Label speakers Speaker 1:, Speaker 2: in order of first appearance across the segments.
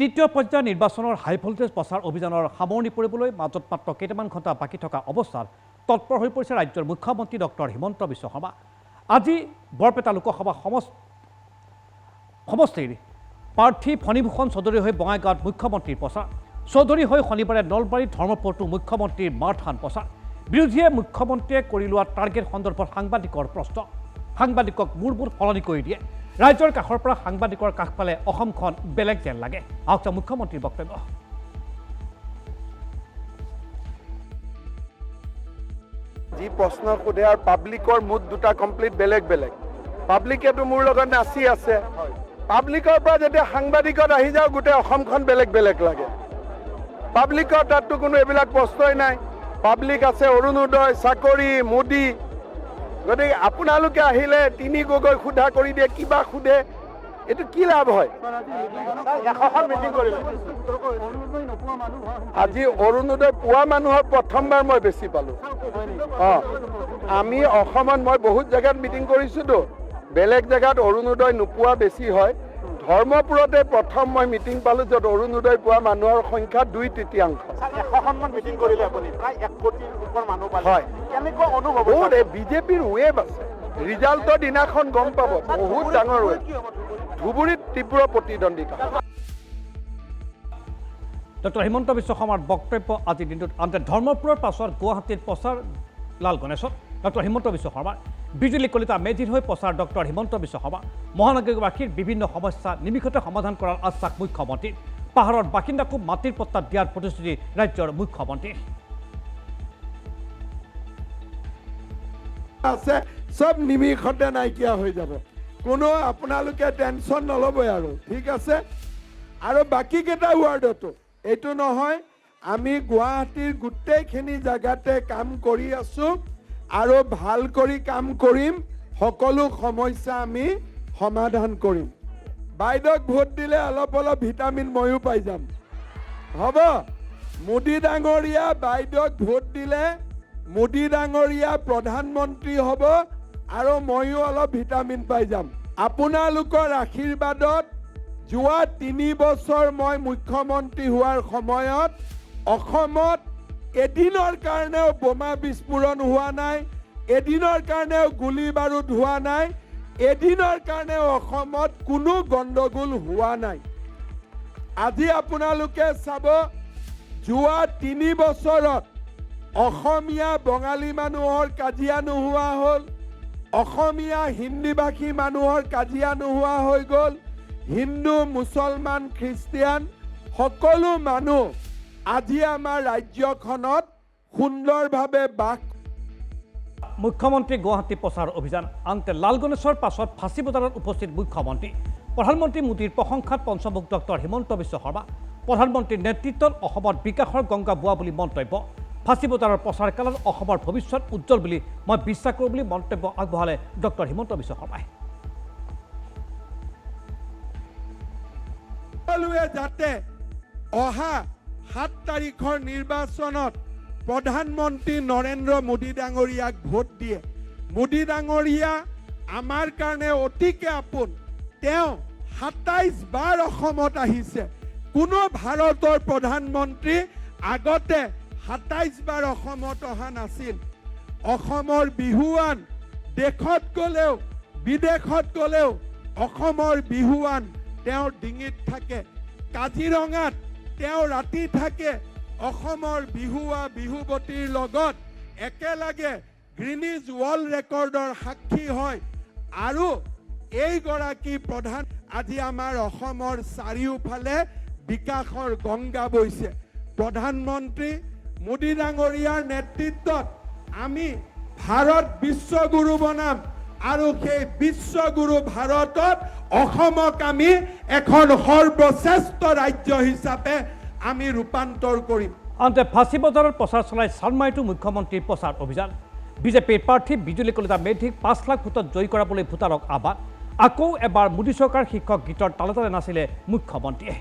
Speaker 1: তৃতীয় পৰ্যায়ৰ নিৰ্বাচনৰ হাই ভোল্টেজ প্ৰচাৰ অভিযানৰ সামৰণি পৰিবলৈ মাজত মাত্ৰ কেইটামান ঘণ্টা বাকী থকা অৱস্থাত তৎপৰ হৈ পৰিছে ৰাজ্যৰ মুখ্যমন্ত্ৰী ডক্টৰ হিমন্ত বিশ্ব শৰ্মা। আজি বৰপেটা লোকসভা সমষ্টিৰ প্ৰাৰ্থী ফণীভূষণ চৌধুৰী হৈ বঙাইগাঁৱত মুখ্যমন্ত্ৰীৰ প্ৰচাৰ। চৌধুৰী হৈ শনিবাৰে নলবাৰীত ধৰ্মপুৰতো মুখ্যমন্ত্ৰীৰ মাৰথান প্ৰচাৰ। বিৰোধীয়ে মুখ্যমন্ত্ৰীয়ে কৰি লোৱা টাৰ্গেট সন্দৰ্ভত সাংবাদিকৰ প্ৰশ্ন। সাংবাদিকক মূৰবোৰ সলনি কৰি দিয়ে। ৰাজ্যৰ কাষৰ পৰা সাংবাদিকৰ কাষ পালে অসমখন বেলেগ যেন লাগে। আহক মুখ্যমন্ত্ৰীৰ বক্তব্য।
Speaker 2: যি প্ৰশ্ন সোধে আৰু পাব্লিকৰ মুড দুটা কমপ্লিট বেলেগ বেলেগ। পাব্লিকেতো মোৰ লগত নাচি আছে, পাব্লিকৰ পৰা যেতিয়া সাংবাদিকত আহি যাওঁ গোটেই অসমখন বেলেগ বেলেগ লাগে। পাব্লিকৰ তাততো কোনো এইবিলাক প্ৰশ্নই নাই। পাব্লিক আছে অৰুণোদয়, চাকৰি, মোদী। গতিকে আপোনালোকে আহিলে তিনি গগৈ সোধা কৰি দিয়ে, কিবা সোধে, এইটো কি লাভ হয়? আজি অৰুণোদয় পোৱা মানুহৰ প্ৰথমবাৰ মই বেছি পালোঁ। আমি অসমত মই বহুত জেগাত মিটিং কৰিছোঁতো, বেলেগ জেগাত অৰুণোদয় নোপোৱা বেছি হয়। ধৰ্মপুৰতে প্ৰথম মই মিটিং পালোঁ য'ত অৰুণোদয় পোৱা মানুহৰ সংখ্যা 2/3। হয়, বহুত বিজেপিৰ ৱেব আছে। ৰিজাল্টৰ দিনাখন গম পাব, বহুত ডাঙৰ ৱেব। ধুবুৰীত তীব্ৰ প্ৰতিদ্বন্দ্বিতা।
Speaker 1: ডক্টৰ হিমন্ত বিশ্ব শৰ্মাৰ বক্তব্য আজিৰ দিনটোত। আনহাতে ধৰ্মপুৰৰ পাছত গুৱাহাটীত প্ৰচাৰ লাল গণেশত ডক্টৰ হিমন্ত বিশ্ব শৰ্মাৰ। বিজুলী কলিতা মেধিৰ হৈ প্ৰচাৰ ডক্টৰ হিমন্ত বিশ্ব শৰ্মা। মহানগৰীবাসীৰ বিভিন্ন সমস্যা নিমিষতে সমাধান কৰাৰ আশ্বাস মুখ্যমন্ত্ৰীৰ। পাহাৰৰ বাসিন্দাকো মাটিৰ পট্টা দিয়াৰ প্ৰতিশ্ৰুতি ৰাজ্যৰ মুখ্যমন্ত্ৰীৰ।
Speaker 2: আছে সব নিমিষতে নাইকিয়া হৈ যাব, কোনো আপোনালোকে টেনশ্যন নল'বই আৰু, ঠিক আছে। আৰু বাকী কেইটা ৱাৰ্ডতো এইটো নহয়, আমি গুৱাহাটীৰ গোটেইখিনি জেগাতে কাম কৰি আছোঁ আৰু ভাল কৰি কাম কৰিম। সকলো সমস্যা আমি সমাধান কৰিম। বাইদেউক ভোট দিলে অলপ অলপ ভিটামিন ময়ো পাই যাম, হ'ব? মোদী ডাঙৰীয়া বাইদেউক ভোট দিলে মোদী ডাঙৰীয়া প্ৰধানমন্ত্ৰী হ'ব আৰু ময়ো অলপ ভিটামিন পাই যাম। আপোনালোকৰ আশীৰ্বাদত যোৱা 3 বছৰ মই মুখ্যমন্ত্ৰী হোৱাৰ সময়ত অসমত এদিনৰ কাৰণেও বোমা বিস্ফোৰণ হোৱা নাই, এদিনৰ কাৰণেও গুলী বাৰুদ হোৱা নাই, এদিনৰ কাৰণেও অসমত কোনো গণ্ডগোল হোৱা নাই। আজি আপোনালোকে চাব, যোৱা 3 বছৰত অসমীয়া বঙালী মানুহৰ কাজিয়া নোহোৱা হ'ল, অসমীয়া হিন্দীভাষী মানুহৰ কাজিয়া নোহোৱা হৈ গ'ল। হিন্দু, মুছলমান, খ্ৰীষ্টিয়ান সকলো মানুহ আজি আমাৰ ৰাজ্যখনত সুন্দৰভাৱে বাস।
Speaker 1: মুখ্যমন্ত্ৰী গুৱাহাটী প্ৰচাৰ অভিযান। আনহাতে লাল গণেশৰ পাছত ফাঁচী বজাৰত উপস্থিত মুখ্যমন্ত্ৰী। প্ৰধানমন্ত্ৰী মোদীৰ প্ৰশংসাত পঞ্চমুখ ডক্টৰ হিমন্ত বিশ্ব শৰ্মা। প্ৰধানমন্ত্ৰীৰ নেতৃত্বত অসমত বিকাশৰ গংগা বোৱা বুলি মন্তব্য। ফাঁচী বজাৰৰ প্ৰচাৰ কালত অসমৰ ভৱিষ্যত উজ্জ্বল বুলি মই বিশ্বাস কৰোঁ বুলি মন্তব্য আগবঢ়ালে ডক্টৰ হিমন্ত বিশ্ব শৰ্মাই।
Speaker 2: সকলোৱে যাতে অহা 7 তাৰিখৰ নিৰ্বাচনত প্ৰধানমন্ত্ৰী নৰেন্দ্ৰ মোদী ডাঙৰীয়াক ভোট দিয়ে। মোদী ডাঙৰীয়া আমাৰ কাৰণে অতিকে আপোন। তেওঁ 27 বাৰ অসমত আহিছে। কোনো ভাৰতৰ প্ৰধানমন্ত্ৰী আগতে 27 বাৰ অসমত অহা নাছিল। অসমৰ বিহুৱান দেশত গ'লেও বিদেশত গ'লেও অসমৰ বিহুৱান তেওঁৰ ডিঙিত থাকে। কাজিৰঙাত তেওঁ ৰাতি থাকে। অসমৰ বিহুৱা বিহুৱতীৰ লগত একেলগে গ্ৰীনিজ ৱৰ্ল্ড ৰেকৰ্ডৰ সাক্ষী হয়। আৰু এইগৰাকী প্ৰধান আজি আমাৰ অসমৰ চাৰিওফালে বিকাশৰ গংগা বৈছে। প্ৰধানমন্ত্ৰী মোদী ডাঙৰীয়াৰ নেতৃত্বত আমি ভাৰত বিশ্বগুৰু বনাম আৰু সেই বিশ্বগুৰু ভাৰতত অসমক আমি এখন সৰ্বশ্ৰেষ্ঠ ৰাজ্য হিচাপে আমি ৰূপান্তৰ কৰিম।
Speaker 1: আনহাতে ফাঁচী বজাৰত প্ৰচাৰ চলাই চানমাৰীতো মুখ্যমন্ত্ৰীৰ প্ৰচাৰ অভিযান। বিজেপিৰ প্ৰাৰ্থী বিজুলী কলিতা মেধিক 5 লাখ ভোটত জয়ী কৰাবলৈ ভোটাৰক আহ্বান। আকৌ এবাৰ মোদী চৰকাৰ শীৰ্ষক গীতৰ তালে তালে নাছিলে মুখ্যমন্ত্ৰীয়ে।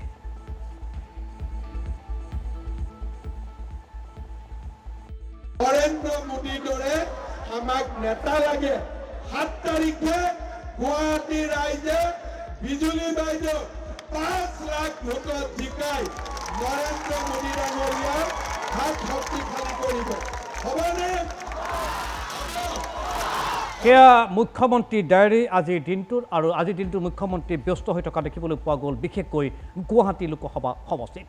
Speaker 2: নৰেন্দ্ৰ মোদীৰ দৰে আমাক নেতা লাগে। 7 তাৰিখে গুৱাহাটী ৰাইজে বিজুলী বাইদেউ 5 লাখ ভোটত জিকাই নৰেন্দ্ৰ মোদী ডাঙৰীয়াৰ হাত শক্তিশালী কৰিব হ'বনে?
Speaker 1: সেয়া মুখ্যমন্ত্ৰীৰ ডায়েৰী আজিৰ দিনটোত আৰু আজিৰ দিনটোত মুখ্যমন্ত্ৰী ব্যস্ত হৈ থকা দেখিবলৈ পোৱা গ'ল বিশেষকৈ গুৱাহাটী লোকসভা সমষ্টিত।